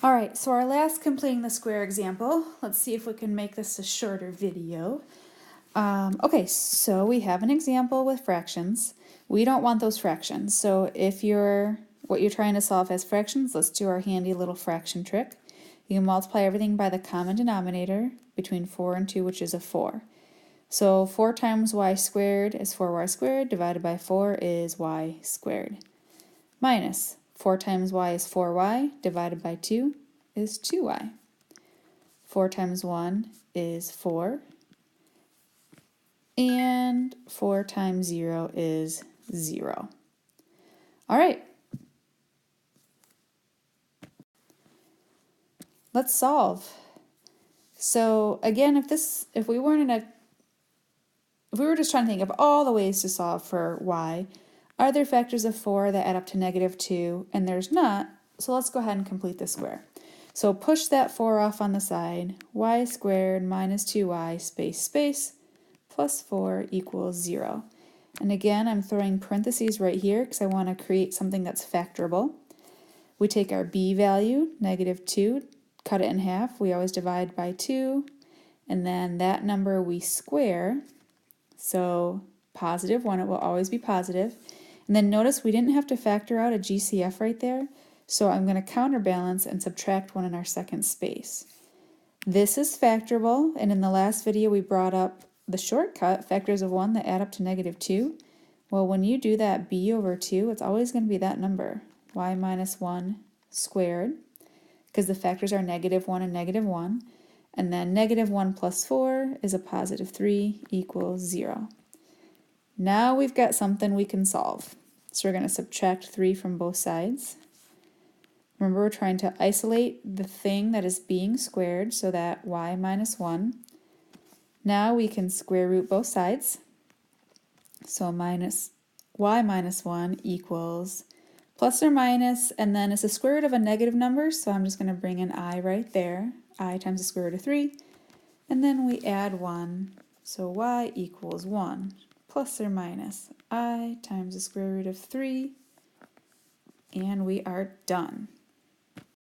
All right, so our last completing the square example. Let's see if we can make this a shorter video. Okay, so we have an example with fractions. We don't want those fractions. So if what you're trying to solve has fractions, let's do our handy little fraction trick. You can multiply everything by the common denominator between 4 and 2, which is a 4. So 4 times y squared is 4y squared, divided by 4 is y squared. Minus 4 times y is 4y, divided by 2 is 2y. 4 times 1 is 4. And 4 times 0 is 0. All right. Let's solve. So again, if we were just trying to think of all the ways to solve for y, are there factors of 4 that add up to -2? And there's not, so let's go ahead and complete the square. So push that 4 off on the side. Y squared minus 2y space space plus 4 equals 0. And again, I'm throwing parentheses right here because I want to create something that's factorable. We take our b value, -2, cut it in half. We always divide by 2, and then that number we square. So +1, it will always be positive. And then notice we didn't have to factor out a GCF right there, so I'm going to counterbalance and subtract 1 in our second space. This is factorable, and in the last video we brought up the shortcut, factors of 1 that add up to -2. Well, when you do that b over 2, it's always going to be that number, y minus 1 squared, because the factors are -1 and -1. And then -1 plus 4 is a +3 equals 0. Now we've got something we can solve. So we're going to subtract 3 from both sides. Remember, we're trying to isolate the thing that is being squared, so that y minus 1. Now we can square root both sides. So y minus 1 equals plus or minus, and then it's the square root of a negative number, so I'm just going to bring an I right there. I times the square root of 3. And then we add 1, so y equals 1 plus or minus I times the square root of 3. And we are done.